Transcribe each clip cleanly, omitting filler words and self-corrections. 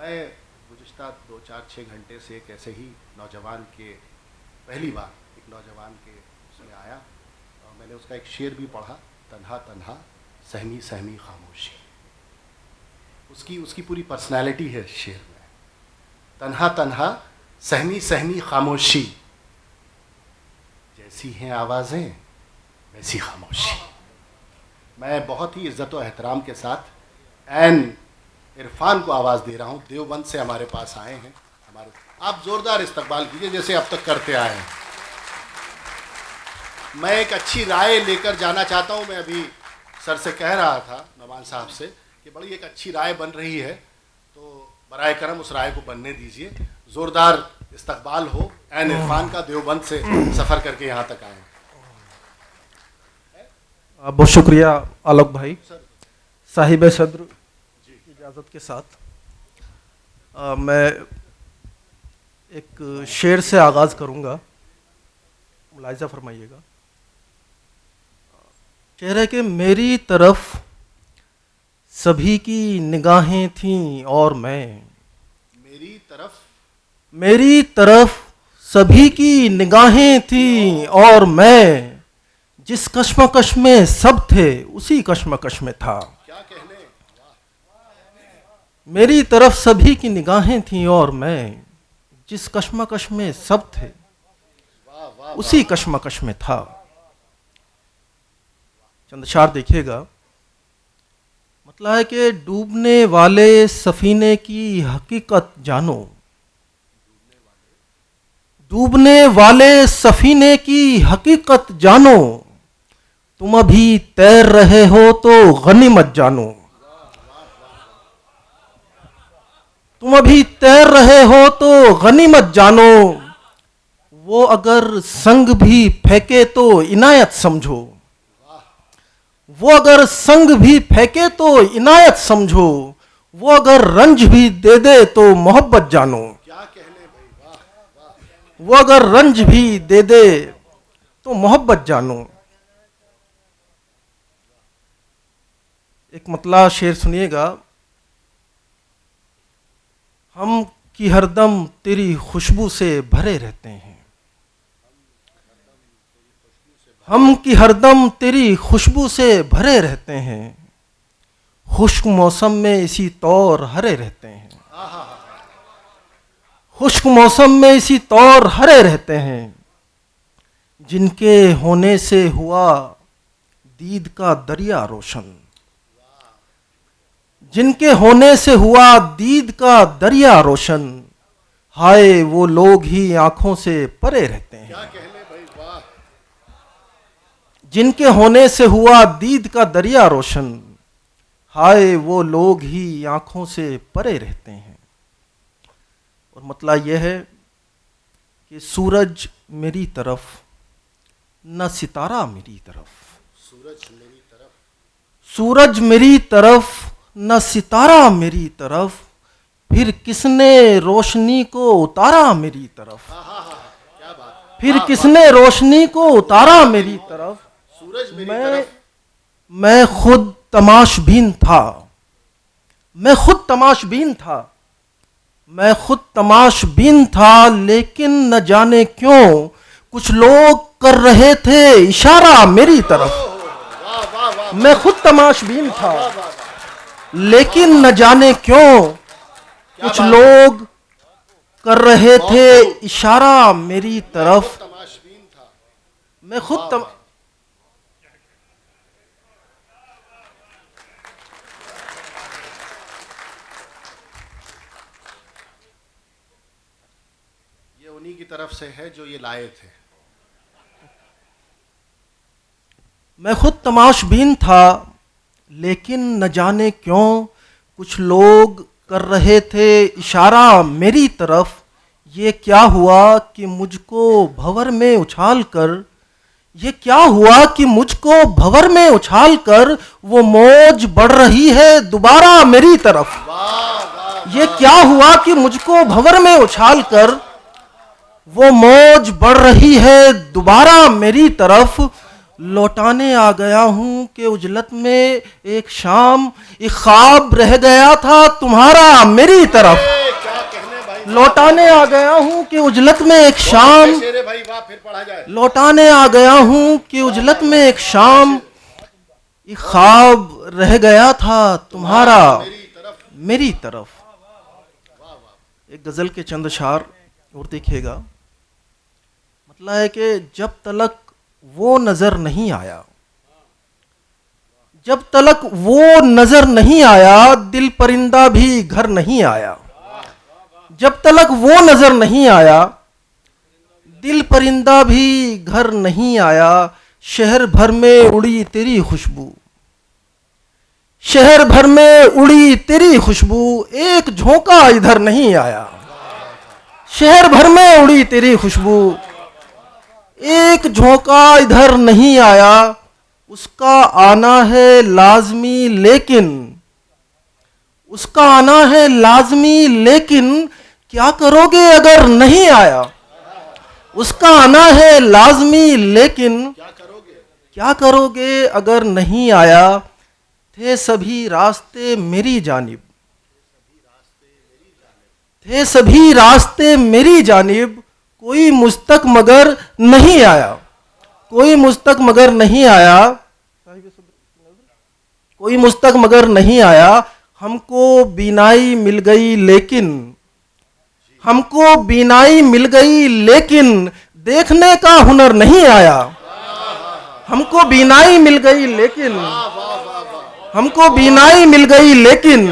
मैं गुज़िश्ता 2-4-6 घंटे से एक ऐसे ही नौजवान के पहली बार एक नौजवान के उसमें आया और मैंने उसका एक शेर भी पढ़ा, तन्हा तन्हा सहमी सहमी खामोशी। उसकी पूरी पर्सनैलिटी है शेर में, तन्हा तन्हा सहमी सहमी खामोशी, जैसी हैं आवाज़ें वैसी खामोशी। मैं बहुत ही इज़्ज़त और एहतराम के साथ एन इरफान को आवाज़ दे रहा हूँ। देवबंद से हमारे पास आए हैं, आप ज़ोरदार इस्तकबाल कीजिए जैसे अब तक करते आए हैं। मैं एक अच्छी राय लेकर जाना चाहता हूँ। मैं अभी सर से कह रहा था, नौमान साहब से, कि बड़ी एक अच्छी राय बन रही है, तो बराए करम उस राय को बनने दीजिए। ज़ोरदार इस्तकबाल हो एन इरफान का, देवबंद से सफ़र करके यहाँ तक आए। बहुत शुक्रिया आलोक भाई। साहिब सद्र इजाज़त के साथ मैं एक शेर से आगाज़ करूँगा, मुलाहिज़ा फरमाइएगा। शेर है कि मेरी तरफ सभी की निगाहें थीं और मेरी तरफ सभी की निगाहें थीं और मैं जिस कश्मकश में सब थे उसी कश्मकश में था। क्या कहने, मेरी तरफ सभी की निगाहें थीं और मैं जिस कश्मकश में सब थे उसी कश्मकश में था। चंद अशार देखिएगा। मतलब है कि डूबने वाले सफीने की हकीकत जानो, डूबने वाले सफीने की हकीकत जानो, तुम अभी तैर रहे हो तो गनीमत जानो, तुम अभी तैर रहे हो तो गनीमत जानो, वो अगर संग भी फेंके तो इनायत समझो, वो अगर संग भी फेंके तो इनायत समझो, वो अगर रंज भी दे दे तो मोहब्बत जानो, क्या कहने भाई, वाह वाह। वो अगर रंज भी दे दे तो मोहब्बत जानो। एक मतला शेर सुनिएगा। हम की हरदम तेरी खुशबू से भरे रहते हैं, हम की हरदम तेरी खुशबू से भरे रहते हैं, खुश्क मौसम में इसी तौर हरे रहते हैं, खुश्क मौसम में इसी तौर हरे रहते हैं, जिनके होने से हुआ दीद का दरिया रोशन, जिनके होने से हुआ दीद का दरिया रोशन, हाय वो लोग ही आंखों से परे रहते हैं। क्या कहने भाई, वाह। जिनके होने से हुआ दीद का दरिया रोशन, हाय वो लोग ही आंखों से परे रहते हैं। और मतलब यह है कि सूरज मेरी तरफ न सितारा मेरी तरफ, सूरज मेरी तरफ, सूरज मेरी तरफ न सितारा मेरी तरफ, फिर किसने रोशनी को उतारा मेरी तरफ, क्या बात। फिर किसने रोशनी को उतारा मेरी तरफ। सूरज मेरी तरफ, मैं खुद तमाशबीन था, मैं खुद तमाशबीन था, मैं खुद तमाशबीन था, लेकिन न जाने क्यों कुछ लोग कर रहे थे इशारा मेरी तरफ। वाह वाह वाह। मैं खुद तमाशबीन था, लेकिन न जाने क्यों कुछ लोग कर रहे थे इशारा मेरी तरफ। तमाशबीन था, मैं खुद ये उन्हीं की तरफ से है जो ये लाए थे। मैं खुद तमाशबीन था, लेकिन न जाने क्यों कुछ लोग कर रहे थे इशारा मेरी तरफ। ये क्या हुआ कि मुझको भंवर में उछाल कर, ये क्या हुआ कि मुझको भंवर में उछाल कर वो मौज बढ़ रही है दोबारा मेरी तरफ। ये क्या हुआ कि मुझको भंवर में उछाल कर वो मौज बढ़ रही है दोबारा मेरी तरफ। लौटाने आ गया हूँ कि उजलत में एक शाम, एक ख्वाब रह गया था तुम्हारा मेरी तरफ। क्या कहने भाई, लौटाने आ गया हूँ कि उजलत में एक शाम, शेरे भाई वाह, फिर पढ़ा जाए। लौटाने आ गया हूँ कि उजलत में एक शाम, एक ख्वाब रह गया था तुम्हारा मेरी तरफ। एक गजल के चंद अशार और देखिएगा। मतलब है कि जब तलक वो नजर नहीं आया, जब तलक वो नजर नहीं आया, दिल परिंदा भी घर नहीं आया। जब तलक वो नजर नहीं आया, दिल परिंदा भी घर नहीं आया। शहर भर में उड़ी तेरी खुशबू, शहर भर में उड़ी तेरी खुशबू, एक झोंका इधर नहीं आया। शहर भर में उड़ी तेरी खुशबू, एक झोंका इधर नहीं आया। उसका आना है लाजमी लेकिन, उसका आना है लाजमी लेकिन, क्या करोगे अगर नहीं आया। उसका आना है लाजमी लेकिन, क्या करोगे अगर नहीं आया। थे सभी रास्ते मेरी जानिब, थे सभी रास्ते मेरी जानिब, कोई मुझ तक मगर नहीं आया, कोई मुझ तक मगर नहीं आया, कोई मुझ तक मगर नहीं आया। हमको बीनाई मिल गई लेकिन, हमको बीनाई मिल गई लेकिन, देखने का हुनर नहीं आया। हमको बीनाई मिल गई लेकिन, हमको बीनाई मिल गई लेकिन,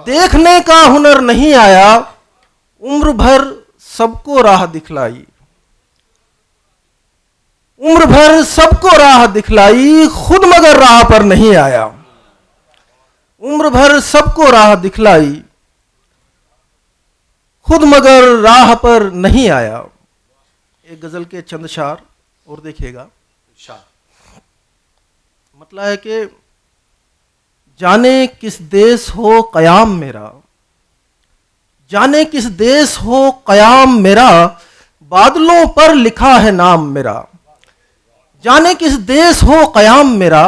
देखने का हुनर नहीं आया। उम्र भर सबको राह दिखलाई, उम्र भर सबको राह दिखलाई, खुद मगर राह पर नहीं आया। उम्र भर सबको राह दिखलाई, खुद मगर राह पर नहीं आया। एक गजल के चंद शार और देखिएगा। मतलब है कि जाने किस देश हो कयाम मेरा, जाने किस देश हो कयाम मेरा, बादलों पर लिखा है नाम मेरा। जाने किस देश हो कयाम मेरा,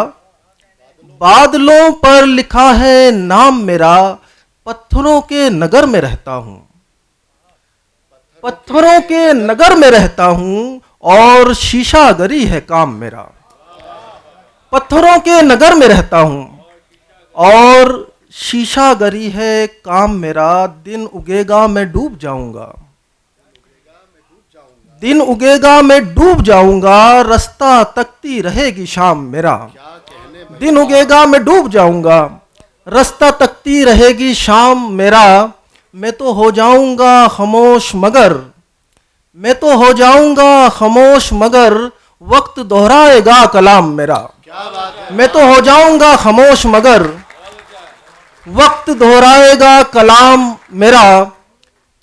बादलों पर लिखा है नाम मेरा। पत्थरों के नगर में रहता हूँ, पत्थरों के नगर में रहता हूँ, और शीशा गरी है काम मेरा। पत्थरों के नगर में रहता हूँ और शीशा गरी है काम मेरा। दिन उगेगा मैं डूब जाऊंगा, दिन उगेगा मैं डूब जाऊंगा, रास्ता तकती रहेगी शाम मेरा। दिन उगेगा मैं डूब जाऊंगा, रास्ता तकती रहेगी शाम मेरा। मैं तो हो जाऊंगा खामोश मगर, मैं तो हो जाऊंगा खामोश मगर, वक्त दोहराएगा कलाम मेरा। मैं तो हो जाऊंगा खामोश मगर, वक्त दोहराएगा कलाम मेरा।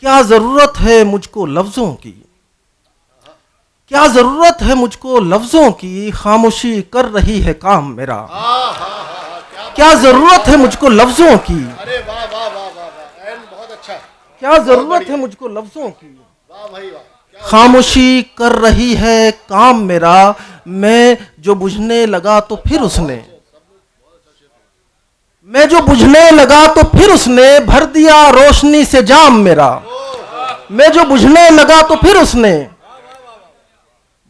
क्या जरूरत है मुझको लफ्जों की, क्या जरूरत है मुझको लफ्जों की, खामोशी कर रही है काम मेरा। क्या जरूरत है मुझको लफ्जों की, अरे वाह वाह वाह वाह, बहुत अच्छा। क्या जरूरत है मुझको लफ्जों की, वाह भाई वाह, खामोशी कर रही है काम मेरा। मैं जो बुझने लगा तो फिर उसने, मैं जो बुझने लगा तो फिर उसने, भर दिया रोशनी से जाम मेरा। मैं जो बुझने लगा तो फिर उसने,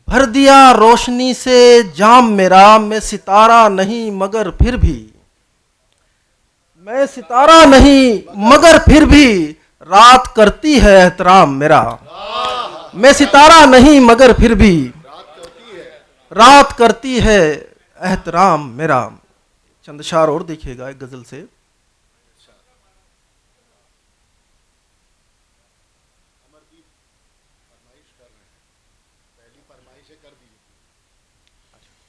भर दिया रोशनी से जाम मेरा। मैं सितारा नहीं मगर फिर भी, मैं सितारा नहीं मगर फिर भी, रात करती है एहतराम मेरा। मैं सितारा नहीं मगर फिर भी, रात करती है एहतराम मेरा। चंद शार और देखिएगा एक गजल से।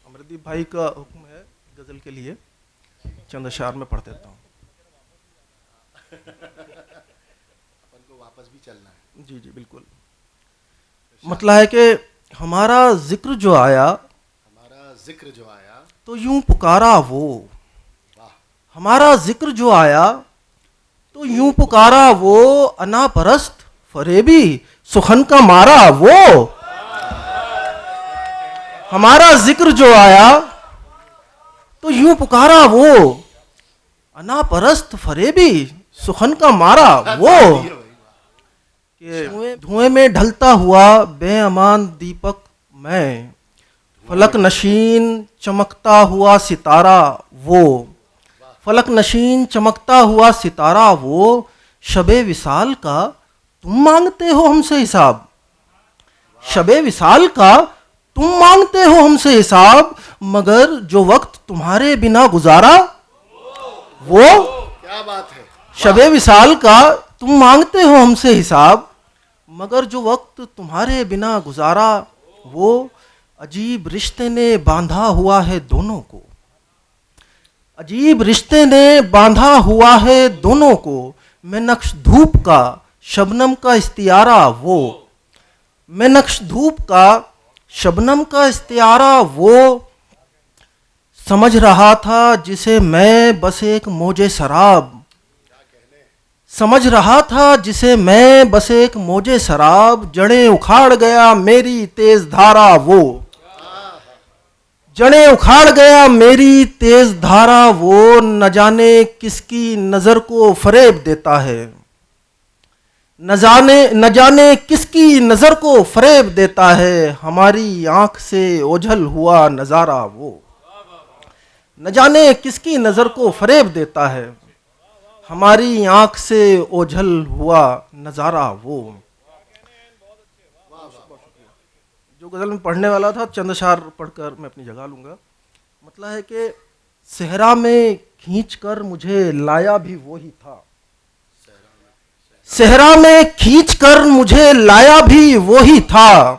अमरदीप भाई का हुक्म है गजल के लिए, चंद शार में पढ़ देता हूँ। अपन को वापस भी चलना है। जी जी बिल्कुल। मतलब है कि हमारा जिक्र जो आया, हमारा जिक्र जो आया, तो यूं पुकारा वो। हमारा जिक्र जो आया तो यूं पुकारा वो, अना परस्त फरेबी सुखन का मारा वो। हमारा जिक्र जो आया तो यूं पुकारा वो अनापरस्त फरेबी सुखन का मारा वो कि धुएं में ढलता हुआ बेअमान दीपक मैं, फलक नशीन चमकता हुआ सितारा वो, फलक नशीन चमकता हुआ सितारा वो, शबे विसाल का तुम मांगते हो हमसे हिसाब, शबे विसाल का तुम मांगते हो हमसे हिसाब, मगर जो वक्त तुम्हारे बिना गुजारा वो, क्या बात है। शबे विसाल का तुम मांगते हो हमसे हिसाब, मगर जो वक्त तुम्हारे बिना गुजारा वो, अजीब रिश्ते ने बांधा हुआ है दोनों को, अजीब रिश्ते ने बांधा हुआ है दोनों को, मैं नक्श धूप का शबनम का इस्तियारा वो, मैं नक्श धूप का शबनम का इस्तियारा वो, समझ रहा था जिसे मैं बस एक मौजे शराब, समझ रहा था जिसे मैं बस एक मौजे शराब, जड़ें उखाड़ गया मेरी तेज धारा वो, जड़ें उखाड़ गया मेरी तेज धारा वो, न जाने किसकी नजर को फरेब देता है, न जाने किसकी नजर को फरेब देता है, हमारी आंख से ओझल हुआ नजारा वो, न जाने किसकी नजर को फरेब देता है, हमारी आंख से ओझल हुआ नजारा वो। जो गजल में पढ़ने वाला था चंद अशार पढ़कर मैं अपनी जगह लूंगा। मतलब है कि सहरा में खींचकर मुझे लाया भी वही था, सहरा में खींचकर मुझे लाया भी वही था,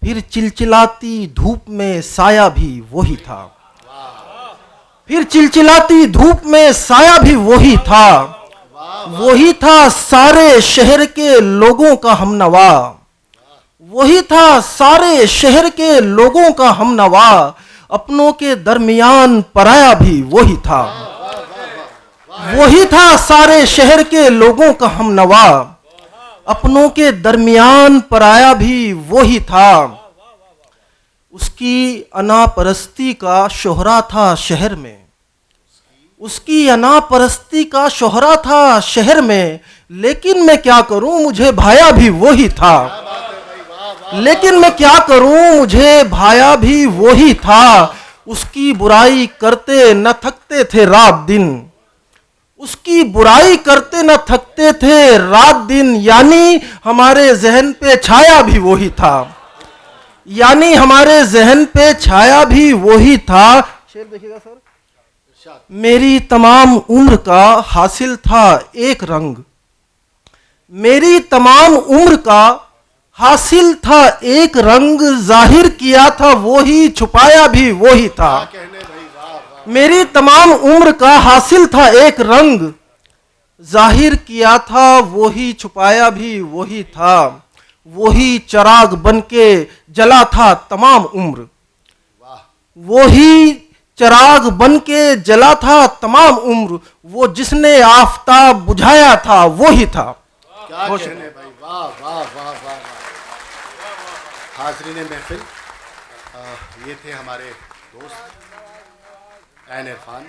फिर चिलचिलाती धूप में साया भी वही था, फिर चिलचिलाती धूप में साया भी वही था, वही था सारे शहर के लोगों का हमनवा, वही था सारे शहर के लोगों का हमनवा, अपनों के दरमियान पराया भी वही था, वही था सारे शहर के लोगों का हमनवा, अपनों के दरमियान पराया भी वही था, उसकी अनापरस्ती का शोहरा था शहर में, उसकी अनापरस्ती का शोहरा था शहर में, लेकिन मैं क्या करूं मुझे भाया भी वही था, लेकिन मैं क्या करूं मुझे भाया भी वही था, उसकी बुराई करते न थकते थे रात दिन, उसकी बुराई करते न थकते थे रात दिन, यानी हमारे जहन पे छाया भी वही था, यानी हमारे जहन पे छाया भी वही था। शेर देखिएगा सर। मेरी तमाम उम्र का हासिल था एक रंग, मेरी तमाम उम्र का हासिल था एक रंग, जाहिर किया था वो ही छुपाया भी वो ही था, मेरी तमाम उम्र का हासिल था एक रंग, जाहिर किया था वो ही छुपाया भी वो ही था, वो ही चिराग बनके जला था तमाम उम्र, वो ही चिराग बनके जला था तमाम उम्र, वो जिसने आफताब बुझाया था वो ही था। क्या कहने भाई, वाह वाह वाह वाह। हाज़रीन महफिल, ये थे हमारे दोस्त ऐन इरफान।